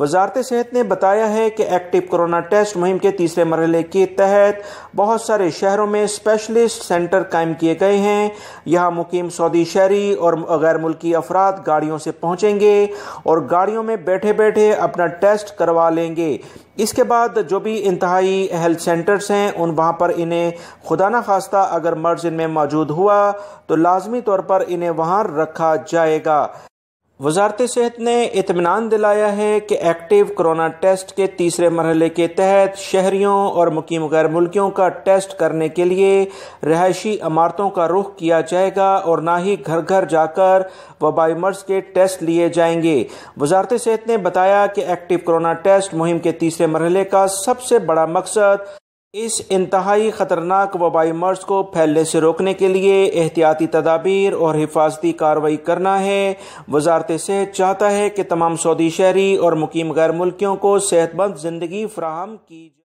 وزارت صحت نے بتایا ہے کہ ایکٹیو کورونا ٹیسٹ مہم کے تیسرے مرحلے کے تحت بہت سارے شہروں میں اسپیشلسٹ سینٹر قائم کیے گئے ہیں۔ یہاں مقیم سعودی شہری اور غیر ملکی افراد گاڑیوں سے پہنچیں گے اور گاڑیوں میں بیٹھے بیٹھے اپنا ٹیسٹ کروا لیں گے۔ اس کے بعد جو بھی انتہائی ہیلتھ سینٹرز ہیں وہاں پر انہیں خدا نہ خواستہ اگر مرض ان میں موجود ہوا تو لازمی طور پر انہیں وہاں رکھا جائے گا۔ وزارت صحت نے اطمینان دلایا ہے کہ ایکٹیو کورونا ٹیسٹ کے تیسرے مرحلے کے تحت شہریوں اور مقیم غیر ملکیوں کا ٹیسٹ کرنے کے لیے رہائشی عمارتوں کا رخ کیا جائے گا اور نہ ہی گھر گھر جا کر وبائی مرض کے ٹیسٹ لیے جائیں گے۔ وزارت صحت نے بتایا کہ ایکٹیو کورونا ٹیسٹ مہم کے تیسرے مرحلے کا سب سے بڑا مقصد اس انتہائی خطرناک وبائی مرض کو پھیلنے سے روکنے کے لیے احتیاطی تدابیر اور حفاظتی کارروائی کرنا ہے۔ وزارت صحت چاہتا ہے کہ تمام سعودی شہری اور مقیم غیر ملکیوں کو صحت مند زندگی فراہم کی جائے۔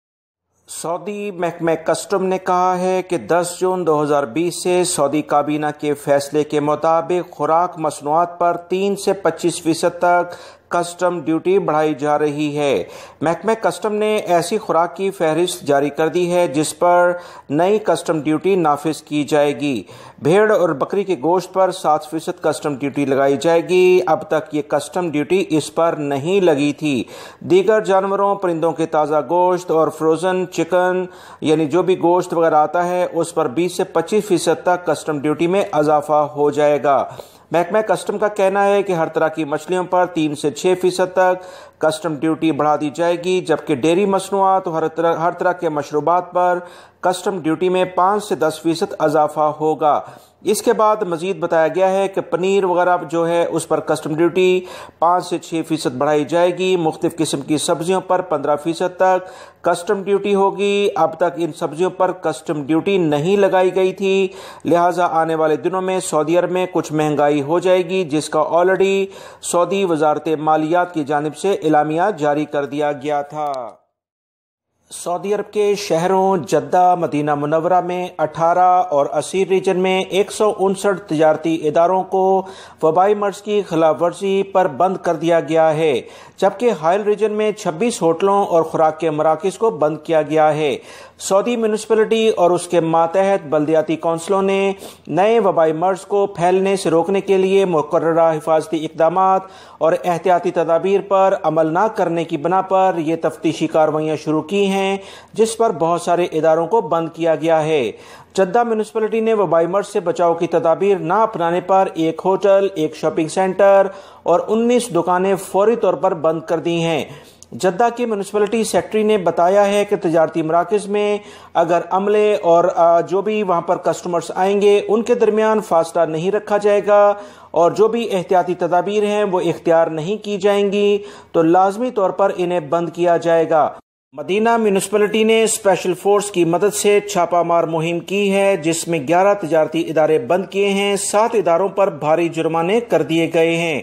سعودی محکمہ کسٹم نے کہا ہے کہ 10 جون 2020 سے سعودی کابینہ کے فیصلے کے مطابق خوراک مصنوعات پر 3 سے 25% تک کسٹم ڈیوٹی بڑھائی جا رہی ہے۔ محکمہ کسٹم نے ایسی خوراک کی فہرست جاری کر دی ہے جس پر نئی کسٹم ڈیوٹی نافذ کی جائے گی۔ بھیڑ اور بکری کے گوشت پر 7% کسٹم ڈیوٹی لگائی جائے گی۔ اب تک یہ کسٹم ڈیوٹی اس پر نہیں لگی تھی۔ دیگر جانوروں، پرندوں کے تازہ گوشت اور فروزن چکن یعنی جو بھی گوشت وغیرہ آتا ہے اس پر 20 سے 25% تک کسٹم ڈیوٹی میں اضافہ ہو جائے گا۔ محکمہ کسٹم کا کہنا ہے کہ ہر طرح کی مچھلیوں پر 3 سے 6% تک کسٹم ڈیوٹی بڑھا دی جائے گی، جبکہ ڈیری مصنوعات اور ہر طرح کے مشروبات پر کسٹم ڈیوٹی میں 5 سے 10% اضافہ ہوگا۔ اس کے بعد مزید بتایا گیا ہے کہ پنیر وغیرہ جو ہے اس پر کسٹم ڈیوٹی 5 سے 6% بڑھائی جائے گی۔ مختلف قسم کی سبزیوں پر 15% تک کسٹم ڈیوٹی ہوگی۔ اب تک ان سبزیوں پر کسٹم ڈیوٹی نہیں لگائی گئی تھی، لہٰذا آنے والے دنوں میں سعودی عرب میں کچھ مہنگائی ہو جائے گی، جس کا آلریڈی سعودی وزارت مالیات کی جانب سے اعلامیہ جاری کر دیا گیا تھا۔ سعودی عرب کے شہروں جدہ، مدینہ منورہ میں 18 اور عسیر ریجن میں 159 تجارتی اداروں کو وبائی مرض کی خلاف ورزی پر بند کر دیا گیا ہے، جبکہ حائل ریجن میں 26 ہوٹلوں اور خوراک کے مراکز کو بند کیا گیا ہے۔ سعودی میونسپلٹی اور اس کے ماتحت بلدیاتی کونسلوں نے نئے وبائی مرض کو پھیلنے سے روکنے کے لیے مقررہ حفاظتی اقدامات اور احتیاطی تدابیر پر عمل نہ کرنے کی بنا پر یہ تفتیشی کارروائیاں شروع کی ہیں، جس پر بہت سارے اداروں کو بند کیا گیا ہے۔ جدہ میونسپلٹی نے وبائی مرض سے بچاؤ کی تدابیر نہ اپنانے پر ایک ہوٹل، ایک شاپنگ سینٹر اور 19 دکانیں فوری طور پر بند کر دی ہیں۔ جدہ کے میونسپلٹی سیکرٹری نے بتایا ہے کہ تجارتی مراکز میں اگر عملے اور جو بھی وہاں پر کسٹمرز آئیں گے ان کے درمیان فاصلہ نہیں رکھا جائے گا اور جو بھی احتیاطی تدابیر ہیں وہ اختیار نہیں کی جائیں گی تو لازمی طور پر انہیں بند کیا جائے گا۔ مدینہ میونسپلٹی نے اسپیشل فورس کی مدد سے چھاپہ مار مہم کی ہے، جس میں 11 تجارتی ادارے بند کیے ہیں، 7 اداروں پر بھاری جرمانے کر دیے گئے ہیں۔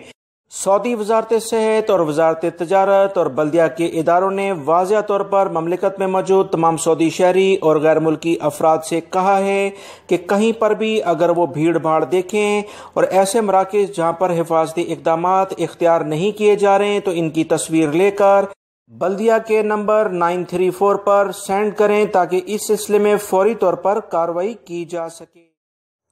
سعودی وزارت صحت اور وزارت تجارت اور بلدیہ کے اداروں نے واضح طور پر مملکت میں موجود تمام سعودی شہری اور غیر ملکی افراد سے کہا ہے کہ کہیں پر بھی اگر وہ بھیڑ بھاڑ دیکھیں اور ایسے مراکز جہاں پر حفاظتی اقدامات اختیار نہیں کیے جا رہے ہیں تو ان کی تصویر لے کر بلدیہ کے نمبر 934 پر سینڈ کریں تاکہ اس سلسلے میں فوری طور پر کارروائی کی جا سکے۔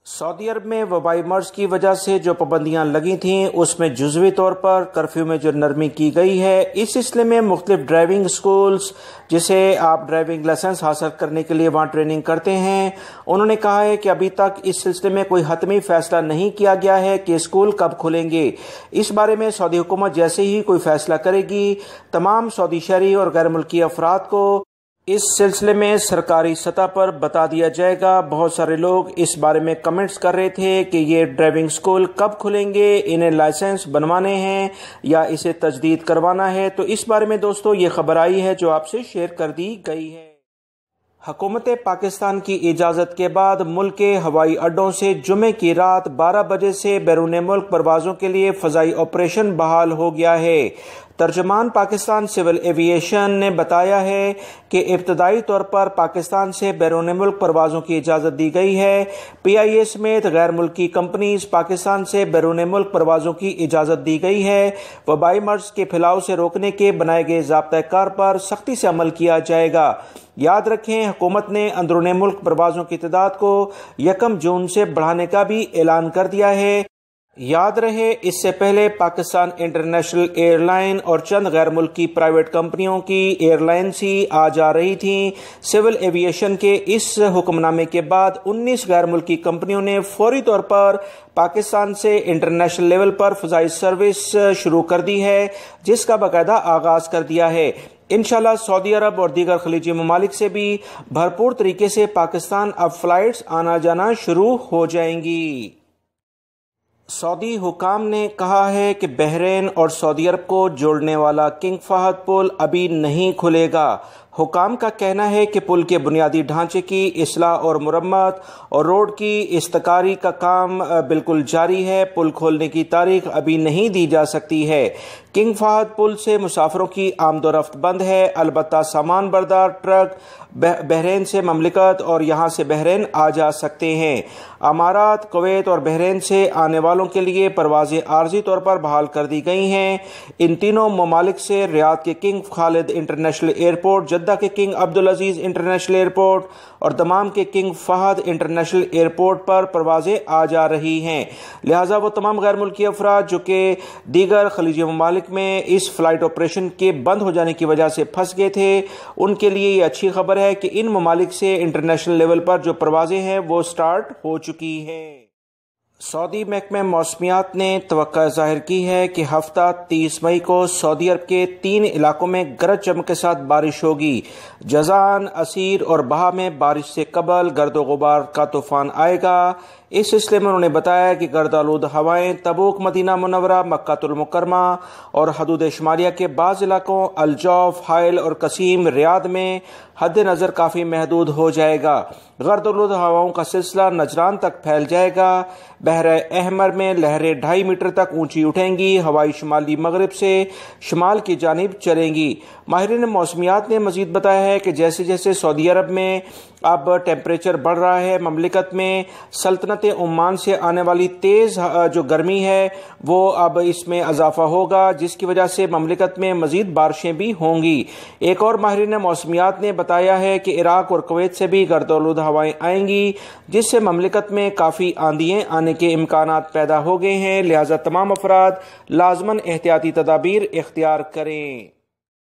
سعودی عرب میں وبائی مرض کی وجہ سے جو پابندیاں لگی تھیں اس میں جزوی طور پر کرفیو میں جو نرمی کی گئی ہے، اس سلسلے میں مختلف ڈرائیونگ سکولز جسے آپ ڈرائیونگ لائسنس حاصل کرنے کے لیے وہاں ٹریننگ کرتے ہیں، انہوں نے کہا ہے کہ ابھی تک اس سلسلے میں کوئی حتمی فیصلہ نہیں کیا گیا ہے کہ اسکول کب کھلیں گے۔ اس بارے میں سعودی حکومت جیسے ہی کوئی فیصلہ کرے گی تمام سعودی شہری اور غیر ملکی افراد کو اس سلسلے میں سرکاری سطح پر بتا دیا جائے گا۔ بہت سارے لوگ اس بارے میں کمنٹس کر رہے تھے کہ یہ ڈرائیونگ سکول کب کھلیں گے، انہیں لائسنس بنوانے ہیں یا اسے تجدید کروانا ہے، تو اس بارے میں دوستو یہ خبر آئی ہے جو آپ سے شیئر کر دی گئی ہے۔ حکومت پاکستان کی اجازت کے بعد ملک کے ہوائی اڈوں سے جمعے کی رات 12 بجے سے بیرون ملک پروازوں کے لیے فضائی آپریشن بحال ہو گیا ہے۔ ترجمان پاکستان سول ایویشن نے بتایا ہے کہ ابتدائی طور پر پاکستان سے بیرون ملک پروازوں کی اجازت دی گئی ہے۔ PIA سمیت غیر ملکی کمپنیز پاکستان سے بیرون ملک پروازوں کی اجازت دی گئی ہے۔ وبائی مرض کے پھیلاؤ سے روکنے کے بنائے گئے ضابطۂ کار پر سختی سے عمل کیا جائے گا۔ یاد رکھیں، حکومت نے اندرون ملک پروازوں کی تعداد کو 1 جون سے بڑھانے کا بھی اعلان کر دیا ہے۔ یاد رہے، اس سے پہلے پاکستان انٹرنیشنل ایئر لائن اور چند غیر ملکی پرائیویٹ کمپنیوں کی ایئر لائنز ہی آ جا رہی تھیں۔ سول ایویشن کے اس حکم نامے کے بعد 19 غیر ملکی کمپنیوں نے فوری طور پر پاکستان سے انٹرنیشنل لیول پر فضائی سروس شروع کر دی ہے، جس کا باقاعدہ آغاز کر دیا ہے۔ انشاءاللہ سعودی عرب اور دیگر خلیجی ممالک سے بھی بھرپور طریقے سے پاکستان اب فلائٹس آنا جانا شروع ہو جائیں گی۔ سعودی حکام نے کہا ہے کہ بحرین اور سعودی عرب کو جوڑنے والا کنگ فہد پل ابھی نہیں کھلے گا۔ حکام کا کہنا ہے کہ پل کے بنیادی ڈھانچے کی اصلاح اور مرمت اور روڈ کی استکاری کا کام بالکل جاری ہے۔ پل کھولنے کی تاریخ ابھی نہیں دی جا سکتی ہے۔ کنگ فہد پل سے مسافروں کی آمد و رفت بند ہے، البتہ سامان بردار ٹرک بحرین سے مملکت اور یہاں سے بحرین آ جا سکتے ہیں۔ امارات، کویت اور بحرین سے آنے والوں کے لیے پروازیں عارضی طور پر بحال کر دی گئی ہیں۔ ان تینوں ممالک سے ریاض کے کنگ خالد انٹرنیشنل ایئرپورٹ، جدہ کے کنگ عبدالعزیز انٹرنیشنل ایئرپورٹ اور دمام کے کنگ فہد انٹرنیشنل ایئرپورٹ پر پروازیں آ جا رہی ہیں۔ لہٰذا وہ تمام غیر ملکی افراد جو کہ دیگر خلیجی ممالک میں اس فلائٹ آپریشن کے بند ہو جانے کی وجہ سے پھنس گئے تھے، ان کے لیے یہ اچھی خبر ہے کہ ان ممالک سے انٹرنیشنل لیول پر جو پروازیں ہیں وہ سٹارٹ ہو چکی ہیں۔ سعودی محکمہ موسمیات نے توقع ظاہر کی ہے کہ ہفتہ 30 مئی کو سعودی عرب کے 3 علاقوں میں گرج چمک کے ساتھ بارش ہوگی۔ جازان، عسیر اور بہا میں بارش سے قبل گرد و غبار کا طوفان آئے گا۔ اس سلسلے میں انہوں نے بتایا کہ گرد آلود ہوائیں تبوک، مدینہ منورہ، مکہ المکرمہ اور حدود شمالیہ کے بعض علاقوں، الجوف، حائل اور قصیم، ریاض میں حد نظر کافی محدود ہو جائے گا۔ گرد آلود ہواؤں کا سلسلہ نجران تک پھیل جائے گا۔ بحر احمر میں لہریں 2.5 میٹر تک اونچی اٹھیں گی۔ ہوائیں شمالی مغرب سے شمال کی جانب چلیں گی۔ ماہرین موسمیات نے مزید بتایا ہے کہ جیسے جیسے سعودی عرب میں اب ٹیمپریچر بڑھ رہا ہے، مملکت میں سلطنت عمان سے آنے والی تیز جو گرمی ہے وہ اب اس میں اضافہ ہوگا، جس کی وجہ سے مملکت میں مزید بارشیں بھی ہوں گی۔ ایک اور ماہرین موسمیات نے بتایا ہے کہ عراق اور کویت سے بھی گرد آلود ہوائیں آئیں گی، جس سے مملکت میں کافی آندھییں آنے کے امکانات پیدا ہو گئے ہیں۔ لہٰذا تمام افراد لازماً احتیاطی تدابیر اختیار کریں۔